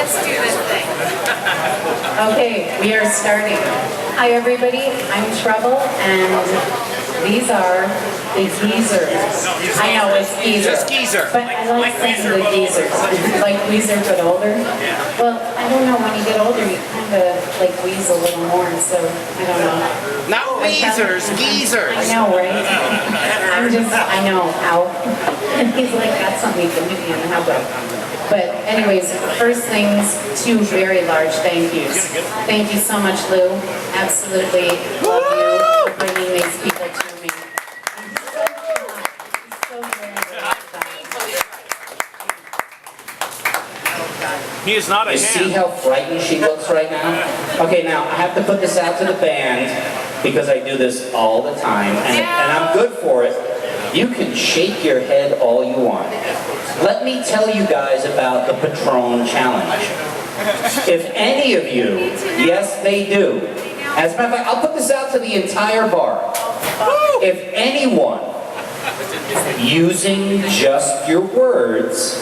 Let's do this thing. Okay, we are starting. Hi everybody, I'm Trouble, and these are the Geezers. I know it's Geezer. Just Geezer. But I like saying the Geezers. Like Weezer but older. Well, I don't know, when you get older you kind of like wheeze a little more, so I don't know. Not Weezers, Geezers. I know, right? I know, ow. And he's like, that's something you can hit me in the head with. But anyways, first things, two very large thank yous. Thank you so much, Lou. Absolutely love you for bringing these people to me. So very, very He is not a You see hand. how frightened she looks right now? Okay, now I have to put this out to the band because I do this all the time, and I'm good for it. You can shake your head all you want. Let me tell you guys about the Patron Challenge. If any of you, yes they do, as a matter of fact, I'll put this out to the entire bar. If anyone, using just your words,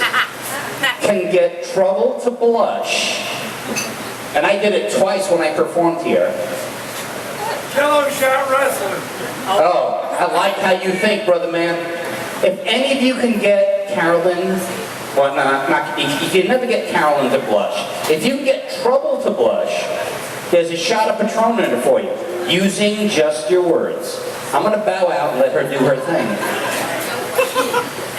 can get Trouble to blush, and I did it twice when I performed here. Jello shot wrestling. Oh, I like how you think, brother man. If any of you can get Carolyn, well, not you can never get Carolyn to blush. If you can get Trouble to blush, there's a shot of Patron in it for you, using just your words. I'm gonna bow out and let her do her thing.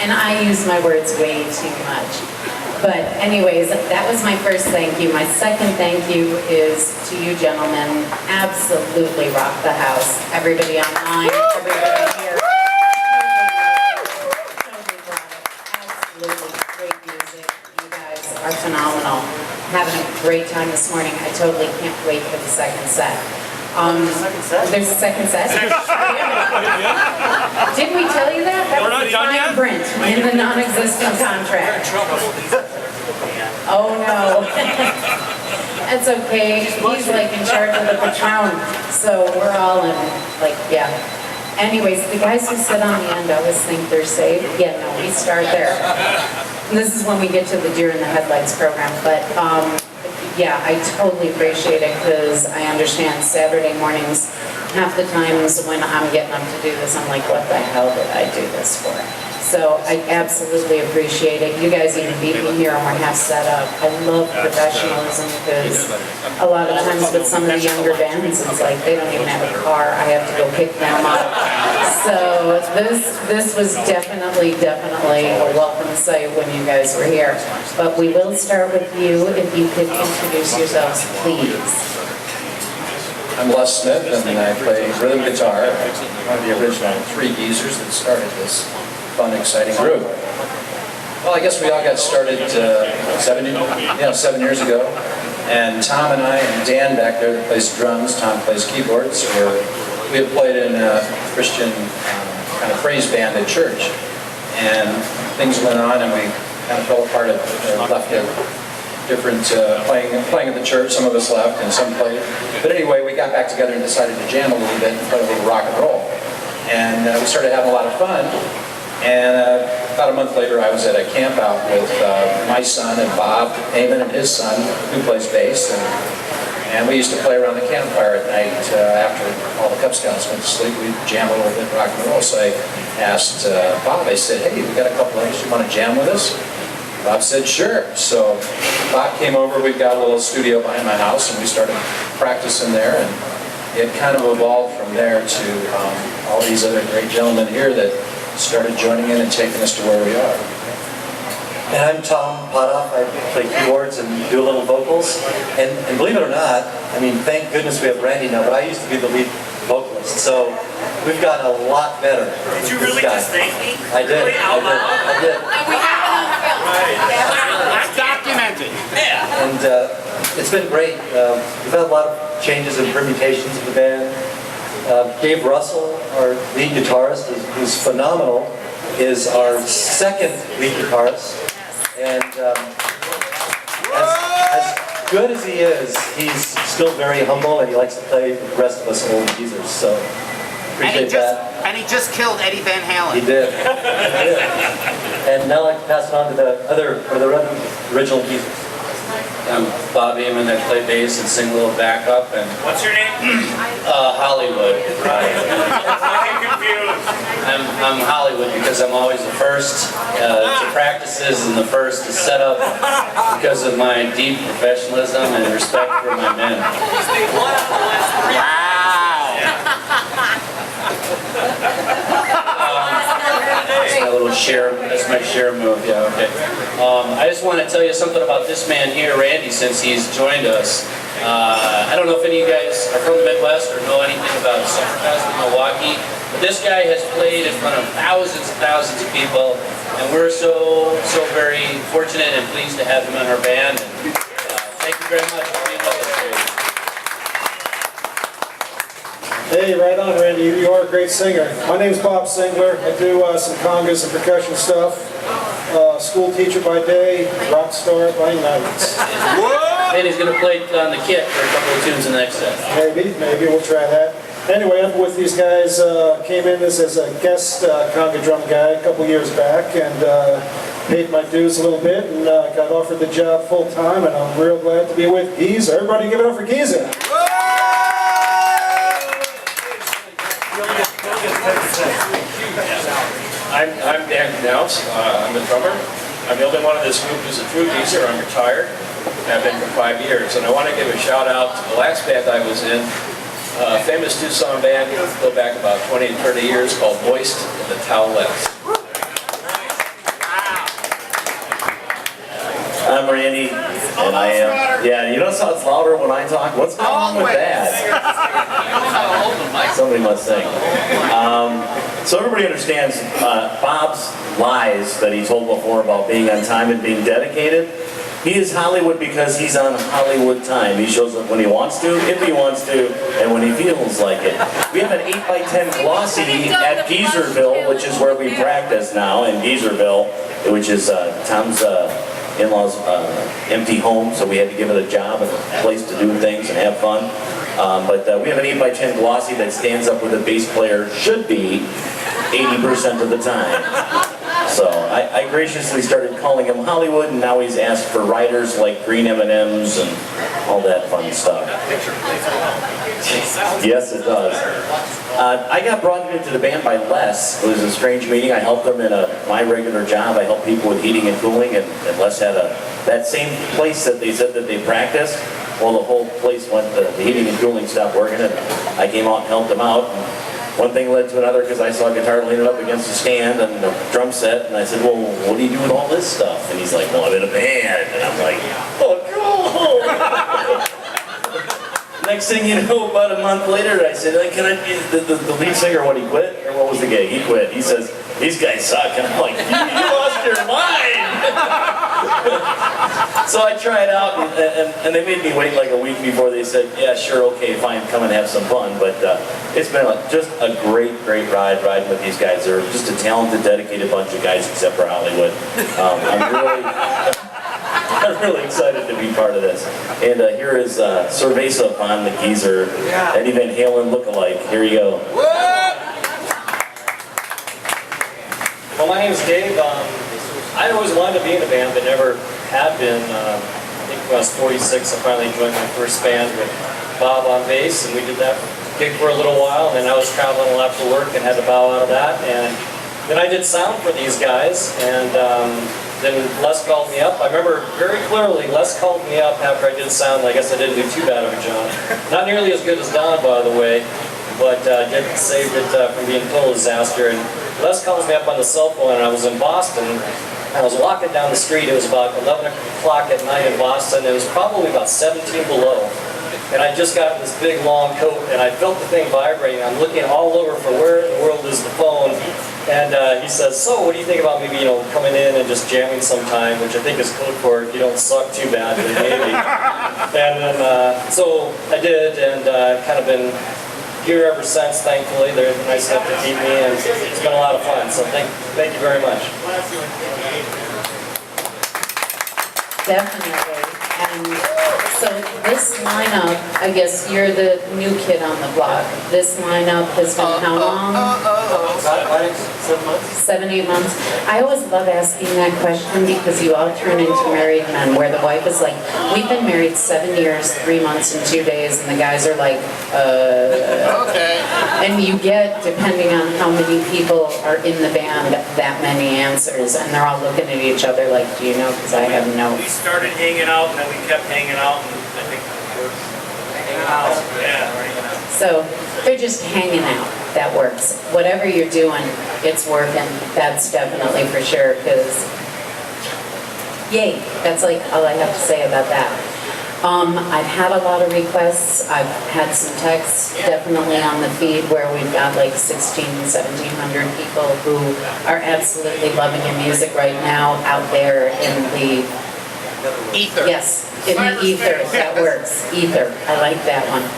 And I use my words way too much. But anyways, that was my first thank you. My second thank you is to you gentlemen. Absolutely rock the house. Everybody online, everybody here. Totally brought it. Absolutely great music. You guys are phenomenal. Having a great time this morning. I totally can't wait for the second set. There's a second set? Didn't we tell you that? That We're was not the done fine yet? print in the non-existent contract. Oh no. That's okay. He's like in charge of the Patron. So we're all in, like, yeah. Anyways, the guys who sit on the end always think they're safe. Yeah, no, we start there. And this is when we get to the Deer in the Headlights program. But yeah, I totally appreciate it because I understand Saturday mornings, half the times when I'm getting up to do this, I'm like, what the hell did I do this for? So I absolutely appreciate it. You guys even beat me here and we're half set up. I love professionalism because a lot of times with some of the younger bands, it's like they don't even have a car. I have to go pick them up. So this was definitely a welcome sight when you guys were here. But we will start with you. If you could introduce yourselves, please. I'm Les Smith, and I play rhythm guitar. One of the original three geezers that started this fun, exciting group. Well, I guess we all got started 7 years ago. And Tom and I, and Dan back there that plays drums, Tom plays keyboards, we had played in a Christian kind of praise band at church. And things went on, and we kind of fell apart, left it. Different playing at the church. Some of us left and some played. But anyway, we got back together and decided to jam a little bit and play a little rock and roll. And we started having a lot of fun. And about a month later, I was at a camp out with my son and Bob Heyman and his son, who plays bass. And we used to play around the campfire at night after all the Cub Scouts went to sleep. We'd jam a little bit rock and roll. So I asked Bob, I said, hey, we got a couple of you want to jam with us? Bob said, sure. So Bob came over, we've got a little studio behind my house, and we started practicing there, and it kind of evolved from there to all these other great gentlemen here that started joining in and taking us to where we are. And I'm Tom Potoff. I play keyboards and do a little vocals. And believe it or not, I mean, thank goodness we have Randy now, but I used to be the lead vocalist. So we've gotten a lot better. Did you really just thank me? I did. Really? Out loud? I did. We have it on film. That's documented. And it's been great. We've had a lot of changes and permutations of the band. Dave Russell, our lead guitarist, who's phenomenal, is our second lead guitarist. And as good as he is, he's still very humble and he likes to play with the rest of us old geezers. So appreciate that. And he just killed Eddie Van Halen. He did. And now I'd like to pass it on to the other original geezers. I'm Bob Eamon. I play bass and sing a little backup, and What's your name? Hollywood. Right. I'm confused. I'm Hollywood because I'm always the first to practices and the first to set up because of my deep professionalism and respect for my men. That's my little share. That's my share move. Yeah. Okay. I just want to tell you something about this man here, Randy, since he's joined us. I don't know if any of you guys are from the Midwest or know anything about Summerfest in Milwaukee, but this guy has played in front of thousands and thousands of people, and we're so very fortunate and pleased to have him in our band. And, thank you very much for being with us today. Hey, right on, Randy. You are a great singer. My name's Bob Singler. I do some congas and percussion stuff. School teacher by day, rock star by night. And he's going to play on the kit for a couple of tunes in the next set. Maybe we'll try that. Anyway, I'm with these guys. Came in this as a guest conga drum guy a couple years back, and paid my dues a little bit, and got offered the job full time. And I'm real glad to be with Geezer. Everybody, give it up for Geezer. I'm Dan Knaus. I'm the drummer. I'm the only one in this group who's a true geezer. I'm retired. I've been for 5 years. And I want to give a shout out to the last band I was in, a famous two-song band, go back about 20 and 30 years, called Moist and the Towelettes. I'm Randy, and I am, yeah, you notice how it's louder when I talk? What's going on with that? Somebody must sing. So everybody understands Bob's lies that he told before about being on time and being dedicated. He is Hollywood because he's on Hollywood time. He shows up when he wants to, if he wants to, and when he feels like it. We have an 8x10 glossy at Geezerville, which is where we practice now, in Geezerville, which is Tom's in-laws' empty home, so we had to give it a job and a place to do things and have fun. But we have an 8x10 glossy that stands up where the bass player should be 80% of the time. So I graciously started calling him Hollywood, and now he's asked for riders like green M&Ms and all that fun stuff. Yes, it does. I got brought into the band by Les. It was a strange meeting. I helped him in my regular job. I help people with heating and cooling, and Les had that same place that they said that they practiced. Well, the whole place went, the heating and cooling stopped working, and I came out and helped them out. And one thing led to another because I saw a guitar leaning up against a stand and a drum set, and I said, well, what do you do with all this stuff? And he's like, well, I'm in a band. And I'm like, oh, cool. Next thing you know, about a month later, I said, can I be the lead singer when he quit? Or what was the gig? He quit. He says, these guys suck. And I'm like, you lost your mind. So I tried out, and they made me wait like a week before they said, yeah, sure, okay, fine, come and have some fun. But it's been just a great ride riding with these guys. They're just a talented, dedicated bunch of guys, except for Hollywood. I'm really excited to be part of this. And here is Cerveza on the Geezer, Eddie Van Halen lookalike. Here you go. Well, my name is Dave. I always wanted to be in a band, but never had been. I think when I was 46, I finally joined my first band with Bob on bass, and we did that gig for a little while, and then I was traveling a lot for work and had to bow out of that. And then I did sound for these guys, and then Les called me up. I remember very clearly, Les called me up after I did sound. I guess I didn't do too bad of a job. Not nearly as good as Don, by the way, but saved it from being a total disaster. And Les calls me up on the cell phone, and I was in Boston. I was walking down the street. It was about 11 o'clock at night in Boston. It was probably about 17 below. And I just got this big long coat, and I felt the thing vibrating. I'm looking all over for where in the world is the phone. And he says, so what do you think about maybe, coming in and just jamming sometime, which I think is code for you don't suck too bad, but maybe. And then, so I did, and kind of been here ever since, thankfully. They're nice enough to keep me, and it's been a lot of fun. So thank you very much. Definitely. And so this lineup, I guess you're the new kid on the block. This lineup has been how long? Why 7 months? 7, 8 months. I always love asking that question because you all turn into married men where the wife is like, we've been married 7 years, 3 months and 2 days, and the guys are like, Okay. and you get, depending on how many people are in the band, that many answers, and they're all looking at each other like, do you know? Because I have no. We started hanging out, and then we kept hanging out, and I think we're hanging out. Yeah, hanging out. So they're just hanging out. That works. Whatever you're doing, it's working. That's definitely for sure, because yay, that's like all I have to say about that. I've had a lot of requests. I've had some texts definitely on the feed where we've got like 1,700 people who are absolutely loving your music right now out there in the Ether. yes, in the ether. That works. Ether. I like that one.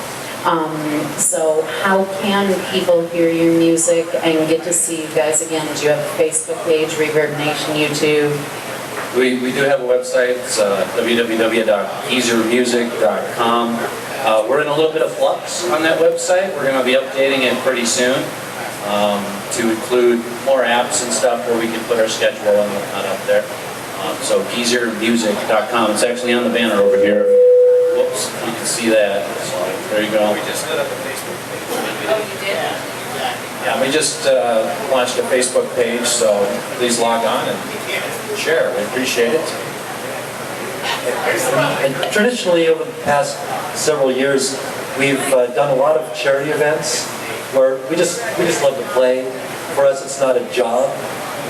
So how can people hear your music and get to see you guys again? Do you have a Facebook page, Reverb Nation, YouTube? We do have a website, it's www.geezermusic.com. We're in a little bit of flux on that website. We're going to be updating it pretty soon to include more apps and stuff where we can put our schedule and whatnot up there. So geezermusic.com. It's actually on the banner over here. Whoops, you can see that. So there you go. We just lit up a Facebook page. Oh, you did? Yeah, we just launched a Facebook page, so please log on and share. We appreciate it. And traditionally, over the past several years, we've done a lot of charity events where we just love to play. For us, it's not a job.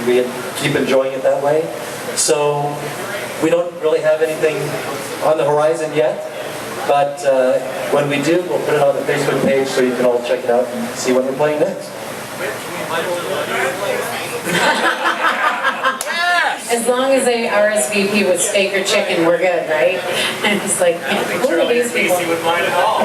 We keep enjoying it that way. So we don't really have anything on the horizon yet, but when we do, we'll put it on the Facebook page so you can all check it out and see when we're playing next. As long as they RSVP with steak or chicken, we're good, right? And it's like, who are these people? Casey would mind at all.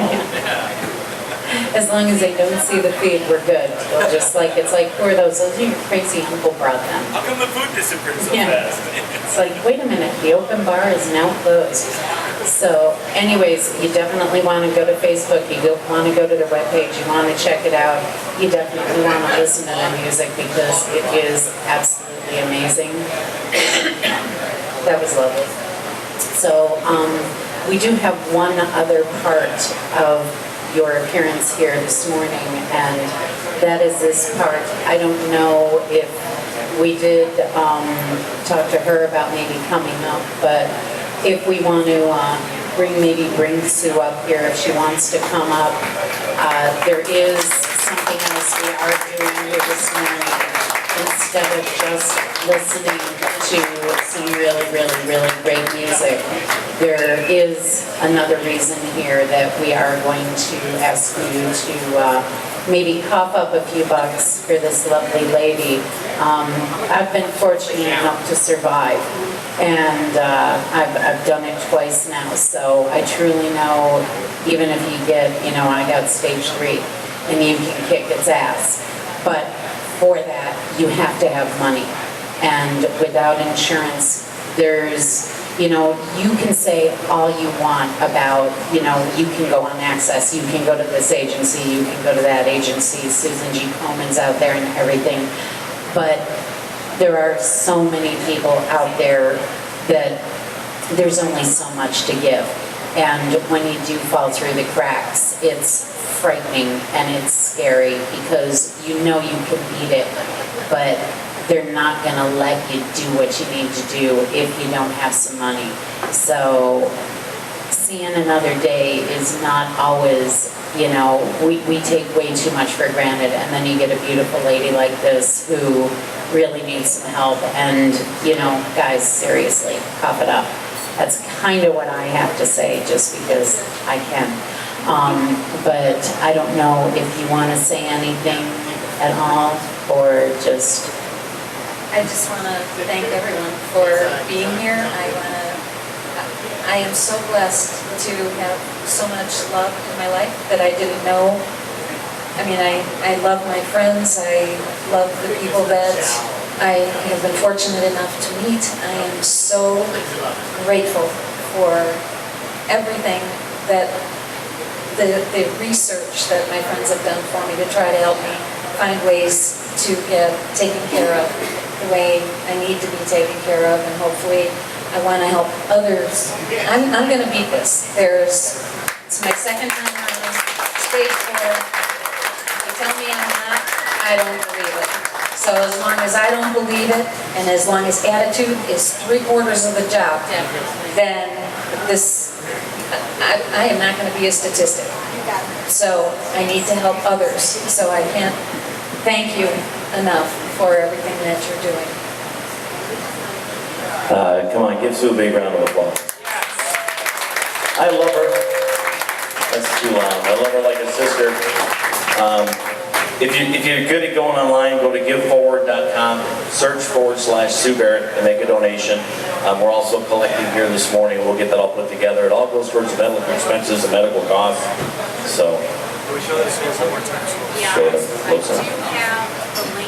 As long as they don't see the feed, we're good. They'll just like, it's like, who are those? Those are your crazy uncle brought them. How come the food disappeared so Yeah. fast? It's like, wait a minute, the open bar is now closed. So anyways, you definitely want to go to Facebook, you want to go to the webpage, you want to check it out. You definitely want to listen to the music because it is absolutely amazing. That was lovely. So we do have one other part of your appearance here this morning, and that is this part. I don't know if we did talk to her about maybe coming up, but if we want to bring Sue up here if she wants to come up. There is something else we are doing here this morning. Instead of just listening to some really great music, there is another reason here that we are going to ask you to maybe cough up a few bucks for this lovely lady. I've been fortunate enough to survive, and I've done it twice now, so I truly know, even if you get, I got stage 3, and you can kick its ass, but for that, you have to have money. And without insurance, there's, you can say all you want about, you can go on Access, you can go to this agency, you can go to that agency, Susan G. Komen's out there and everything. But there are so many people out there that there's only so much to give. And when you do fall through the cracks, it's frightening and it's scary because you know you can beat it, but they're not going to let you do what you need to do if you don't have some money. So seeing another day is not always, we take way too much for granted, and then you get a beautiful lady like this who really needs some help, and guys, seriously, cough it up. That's kind of what I have to say, just because I can. But I don't know if you want to say anything at all, or just... I just want to thank everyone for being here. I am so blessed to have so much love in my life that I didn't know. I love my friends. I love the people that I have been fortunate enough to meet. I am so grateful for everything that the research that my friends have done for me to try to help me find ways to get taken care of the way I need to be taken care of, and hopefully I want to help others. I'm going to beat this. It's my second time on stage 4. If you tell me I'm not, I don't believe it. So as long as I don't believe it, and as long as attitude is 3/4 of the job, then I am not going to be a statistic. So I need to help others. So I can't thank you enough for everything that you're doing. Come on, give Sue a big round of applause. I love her. That's too loud. I love her like a sister. If you're good at going online, go to giveforward.com, search /Sue Barrett and make a donation. We're also collecting here this morning. We'll get that all put together. It all goes towards medical expenses and medical costs. So, Can we show this one more time? show them close up.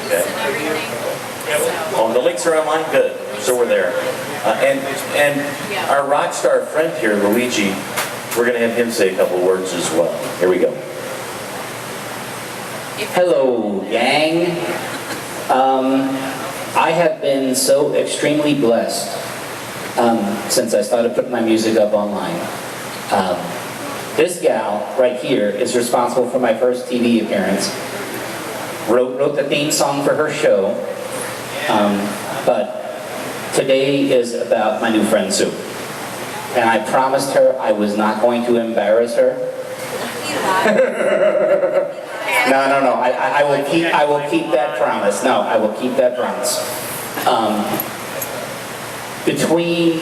Okay. Oh, the links are online? Good. So we're there. And our rock star friend here, Luigi, we're going to have him say a couple words as well. Here we go. Hello, gang. I have been so extremely blessed since I started putting my music up online. This gal right here is responsible for my first TV appearance. Wrote the theme song for her show. But today is about my new friend Sue. And I promised her I was not going to embarrass her. No. I will keep that promise. No, I will keep that promise. Between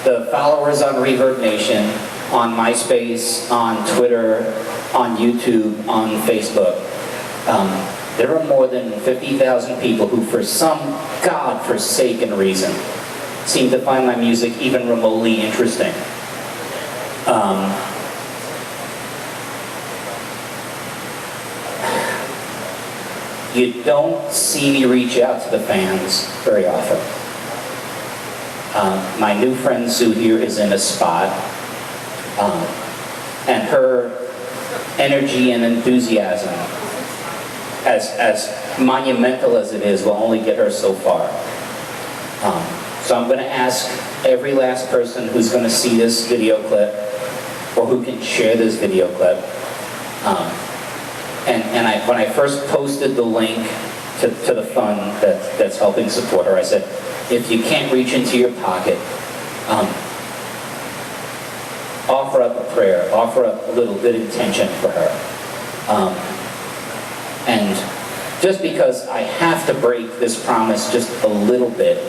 the followers on Reverb Nation, on MySpace, on Twitter, on YouTube, on Facebook, there are more than 50,000 people who, for some godforsaken reason, seem to find my music even remotely interesting. You don't see me reach out to the fans very often. My new friend Sue here is in a spot, and her energy and enthusiasm, as monumental as it is, will only get her so far. So I'm going to ask every last person who's going to see this video clip, or who can share this video clip, when I first posted the link to the fund that's helping support her, I said, if you can't reach into your pocket, offer up a prayer, offer up a little good intention for her. And just because I have to break this promise just a little bit,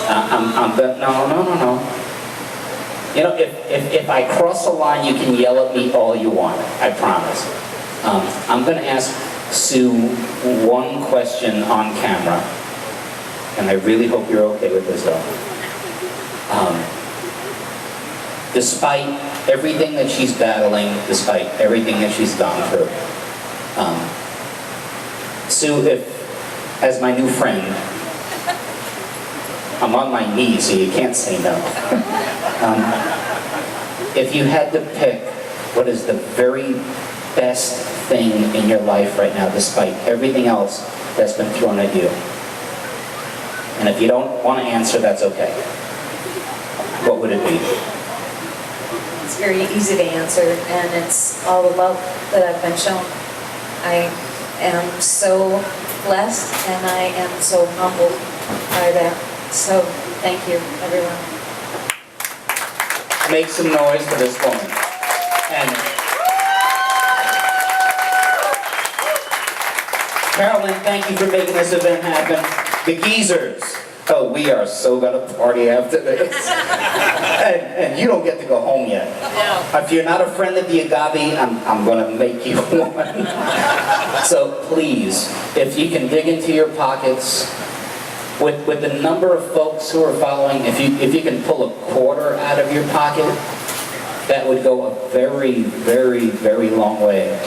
no. You know, if I cross the line, you can yell at me all you want, I promise. I'm going to ask Sue one question on camera, and I really hope you're okay with this though. Despite everything that she's battling, despite everything that she's gone through, Sue, as my new friend, I'm on my knees, so you can't say no. If you had to pick what is the very best thing in your life right now, despite everything else that's been thrown at you, and if you don't want to answer, that's okay, what would it be? It's very easy to answer, and it's all the love that I've been shown. I am so blessed, and I am so humbled by that. So, thank you, everyone. Make some noise for this woman. And Carolyn, thank you for making this event happen. The Geezers. Oh, we are so gonna party after this. and you don't get to go home yet. No. If you're not a friend of the Agave, I'm gonna make you one. So please, if you can dig into your pockets, with the number of folks who are following, if you can pull a quarter out of your pocket, that would go a very, very, very long way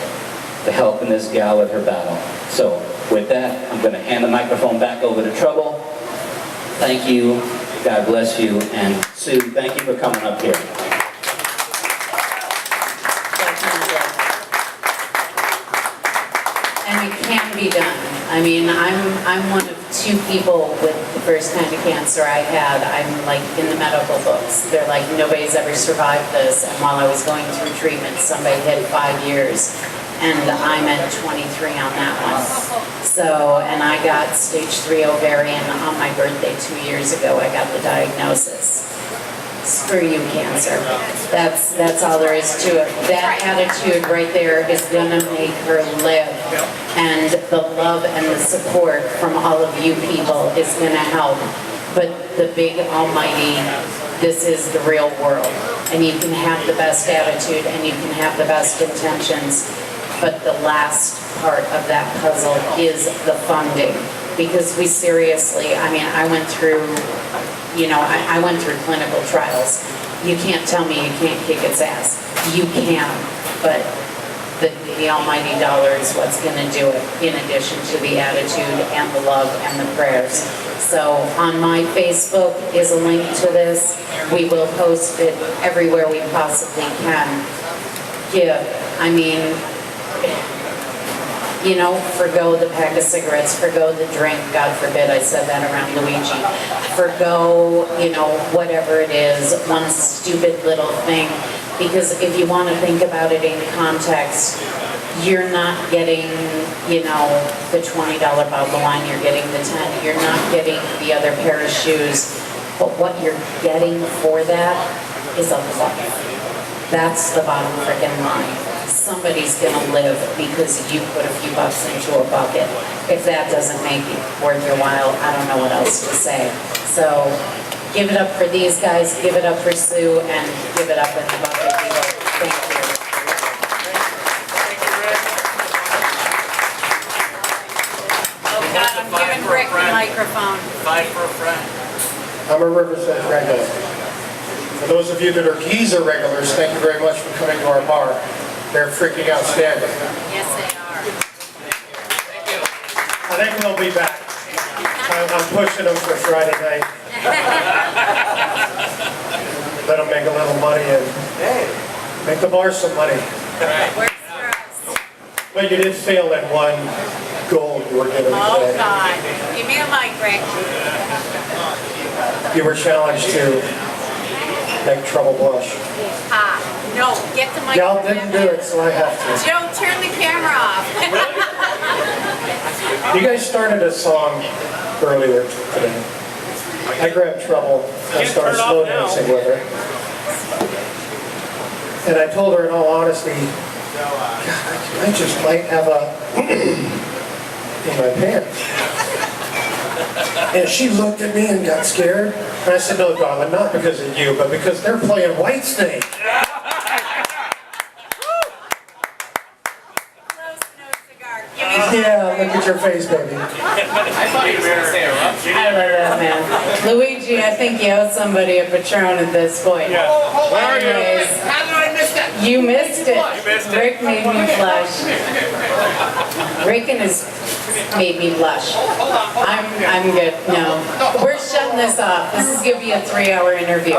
to helping this gal with her battle. So with that, I'm going to hand the microphone back over to Trouble. Thank you, God bless you, and Sue, thank you for coming up here. And it can be done. I I mean, I'm one of 2 people with the first kind of cancer I had. I'm like in the medical books. They're like, nobody's ever survived this. And while I was going through treatment, somebody hit 5 years. And I'm at 23 on that one. So, and I got stage 3 ovarian on my birthday 2 years ago. I got the diagnosis. Screw you, cancer. That's all there is to it. That attitude right there is gonna make her live. And the love and the support from all of you people is gonna help. But the big almighty, this is the real world. And you can have the best attitude and you can have the best intentions. But the last part of that puzzle is the funding. Because we seriously, I mean, I went through, you know, I went through clinical trials. You can't tell me you can't kick its ass. You can, but the almighty dollar is what's gonna do it, in addition to the attitude and the love and the prayers. So on my Facebook is a link to this. We will post it everywhere we possibly can. Give, I mean, you know, forgo the pack of cigarettes, forgo the drink, God forbid I said that around Luigi. Forgo, you know, whatever it is, one stupid little thing. Because if you want to think about it in context, you're not getting, you know, the $20 bottle of wine, you're getting the 10, you're not getting the other pair of shoes. But what you're getting for that is a life. That's the bottom freaking line. Somebody's gonna live because you put a few bucks into a bucket. If that doesn't make it worth your while, I don't know what else to say. So give it up for these guys, give it up for Sue, and give it up in the bucket people. Thank you. Oh God, I'm giving Rick the microphone. Fight for a friend. I'm a Riverside regular. For those of you that are Geezer regulars, thank you very much for coming to our bar. They're freaking outstanding. Yes, they are. I think they'll be back. I'm pushing them for Friday night. Let them make a little money and make the bar some money. Where's Russ? But you did fail at one goal you were given Oh today. God, give me a mic, Rick. You were challenged to make trouble blush. No, get the mic. Y'all didn't do it, so I have to. Joe, turn the camera off. You guys started a song earlier today. I grabbed Trouble and started slow dancing with her. And I told her in all honesty, God, I just might have a in my pants. And she looked at me and got scared. And I said, no, darling, not because of you, but because they're playing Whitesnake. Yeah, look at your face, baby. I love that, man. Luigi, I think you owe somebody a Patron at this point. Yeah. Where are you? Anyways, How did I miss that? you missed it. missed it. Rick made me blush. Rick and his made me blush. I'm good. No. We're shutting this off. This is gonna be a 3-hour interview.